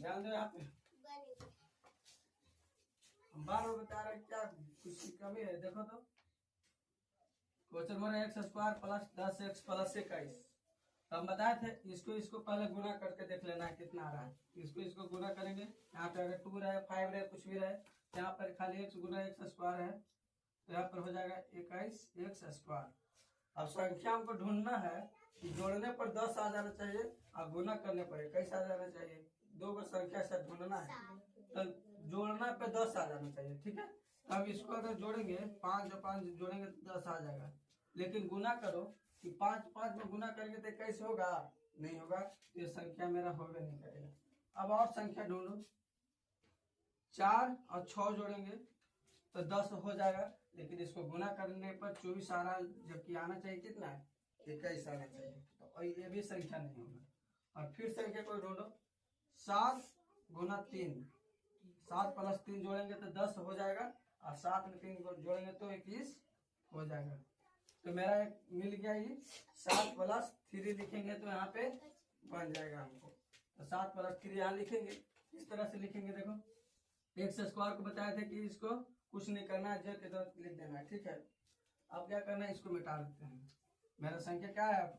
ध्यान दो यहाँ पे। हम बार बार बता रहे क्या कुछ की कमी है, देखो तो। Question number x square plus 10x plus 21। तो हम बताए थे इसको पहले गुना करके देख लेना है कितना आ रहा है। इसको गुना करेंगे। यहाँ पे अगर 2 रहे 5 रहे कुछ भी रहे, यहाँ पर खाली x गुना एक्स स्क्वायर है, तो यहाँ पर हो जाएगा 21x स्क्वायर। अब संख्या हमको ढूंढना है कि जोड़ने पर 10 आ जाना चाहिए और गुना करने पर 21 आ जाना चाहिए। दो को संख्या से ढूंढना है, तो जोड़ना पे 10 आ जाना चाहिए, ठीक है। अब इसको अगर जोड़ेंगे 5 और 5 जोड़ेंगे तो 10 आ जाएगा। लेकिन गुना करो कि 5 5 में गुना करेंगे तो कैसे होगा, नहीं होगा, तो ये संख्या मेरा होगा नहीं करेगा। अब और संख्या ढूंढो, 4 और 6 जोड़ेंगे तो 10 हो जाएगा, लेकिन इसको गुना करने पर 24 आ रहा, जबकि आना चाहिए कितना है, 21 आना चाहिए, तो ये भी संख्या नहीं होगा। और फिर संख्या को ढूंढो, 7 गुना 3, 7 प्लस 3 जोड़ेंगे तो 10 हो जाएगा, और 7 में 3 जोड़ेंगे तो 21 हो जाएगा। तो मेरा एक मिल गया ये। 7 प्लस 3 लिखेंगे तो यहाँ पे बन जाएगा हमको। तो 7 प्लस 3 यहाँ लिखेंगे, इस तरह से लिखेंगे। देखो एक्स स्क्वायर को बताए थे कि इसको कुछ नहीं करना है, जब इधर लिख देना है, ठीक है। अब क्या करना है, इसको मिटा देते हैं। मेरा संख्या क्या है,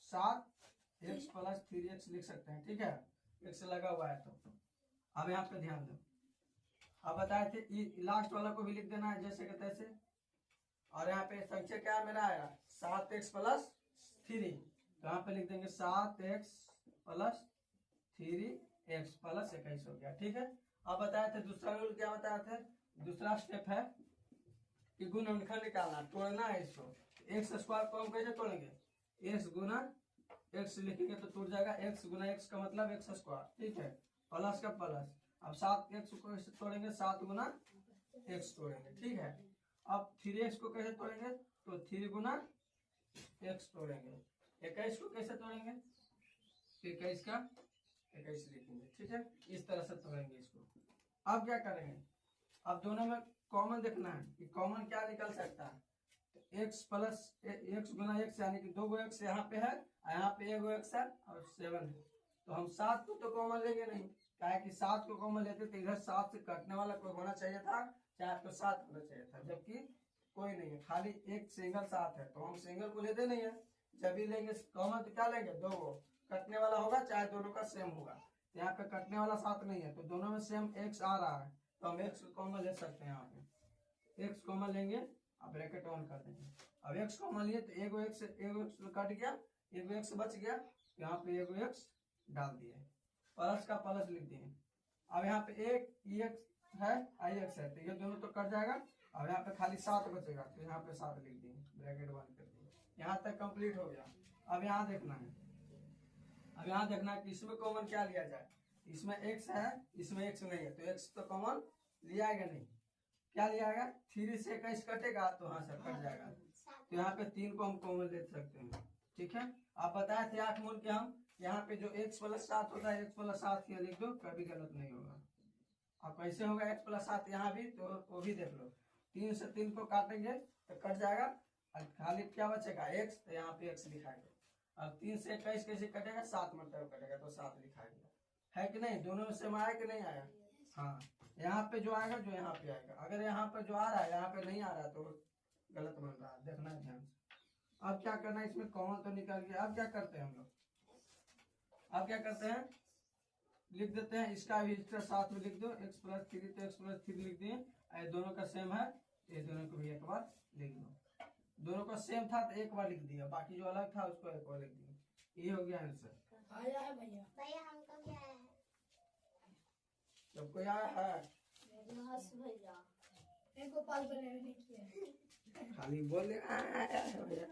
7x प्लस 3x लिख सकते हैं, ठीक है, x लगा हुआ है। तो अब यहाँ पे ध्यान दो, अब बताए थे लास्ट वाला को भी लिख देना है जैसे कि तैसे। और यहाँ पे संख्या क्या मेरा आया, 7x प्लस 3, तो यहाँ पे लिख देंगे 7x प्लस 3x प्लस 21 हो गया, ठीक है। अब बताए थे दूसरा रूल क्या बताया थे, दूसरा स्टेप है कि गुणनखंड निकालना, तोड़ना है इसको। एक्स स्क्वायर को हम कैसे तोड़ेंगे, एक्स गुना एक्स लिखेंगे तो टूट जाएगा, एक्स गुना एक्स का मतलब एक्स स्क्वायर, ठीक है, प्लस का प्लस। अब 7x को कैसे तोड़ेंगे, 7 गुना एक्स तोड़ेंगे, ठीक है। अब 3x को कैसे तोड़ेंगे, तो 3 गुना एक्स तोड़ेंगे। 21 को कैसे तोड़ेंगे, 21 का 21 लिखेंगे, ठीक है। इस तरह से तोड़ेंगे इसको। अब क्या करेंगे, अब दोनों में कॉमन देखना है कि कॉमन क्या निकल सकता है। तो x प्लस एक्स गुना एक्स यानी कि 2 एक्स यहाँ पे है, यहाँ पे 1 एक्स है और 7 है। तो हम 7 को तो कॉमन लेंगे नहीं, क्या है कि 7 को कॉमन लेते तो इधर 7 से कटने वाला कोई होना चाहिए था, चाहे तो 7 होना चाहिए था, जबकि कोई नहीं है, खाली एक सिंगल 7 है, तो हम सिंगल को लेते नहीं है। जब भी लेंगे कॉमन तो क्या लेंगे, 2 कटने वाला होगा, चाहे दोनों का सेम होगा। यहाँ पे कटने वाला 7 नहीं है, तो दोनों में सेम x आ रहा है, तो हम x कॉमन ले सकते हैं। यहाँ पे x कॉमन लेंगे, अब ब्रैकेट ऑन कर देंगे। अब x कॉमन लिए तो एगो x कट गया, एगो x बच गया, यहाँ पे एगो x डाल दिए, प्लस का प्लस लिख दिए। अब यहाँ पे एक x है ix है, तो ये दोनों तो कट जाएगा। अब यहाँ पे खाली 7 बचेगा, तो यहाँ पे 7 लिख दिए, ब्रैकेट बंद कर दिए। यहाँ तक कंप्लीट हो गया। अब यहाँ देखना है, अब यहाँ देखना है कि इसमें कॉमन क्या लिया जाए। इसमें x है, इसमें x नहीं है, तो x तो कॉमन लिया आएगा नहीं, क्या लिया आएगा, 3 से 21 कटेगा तो हाँ सर कट जाएगा, तो यहाँ पे 3 को हम कॉमन ले सकते हैं, ठीक है। आप बताए थे 8 मूल के हम, यहाँ पे जो x प्लस 7 होता है, x प्लस 7 यहाँ लिख दो, कभी गलत नहीं होगा। अब कैसे होगा x प्लस 7 यहाँ भी, तो वो भी देख लो। 3 से 3 को काटेंगे तो कट जाएगा, और खाली क्या बचेगा x, तो यहाँ पे x लिखाएंगे। अब 3 से 21 कैसे कटेगा, 7 मतलब कटेगा, तो 7 लिखा गया, है कि नहीं। दोनों में सेम आया कि नहीं आया, हाँ। यहाँ पे जो आएगा जो यहाँ पे आएगा, अगर यहाँ पे जो आ रहा है यहाँ पे नहीं आ रहा तो गलत बन रहा है, देखना है ध्यान से। अब क्या करना है, इसमें कॉमन तो निकल गया। अब क्या करते हैं हम लोग, अब क्या करते हैं, लिख देते हैं इसका भी इसका साथ में लिख दो, x प्लस 3, तो x प्लस 3 लिख दिए। ये दोनों का सेम है, ये दोनों को भी एक बार लिख दो। दोनों का सेम था तो एक बार लिख दिया, बाकी जो अलग था उसको एक बार लिख दिया। ये हो गया आंसर। आया है भैया, भैया हमको भी आया है। जब कोई आया है भैया एक गोपाल बने लिखिए, खाली बोल आया है भैया।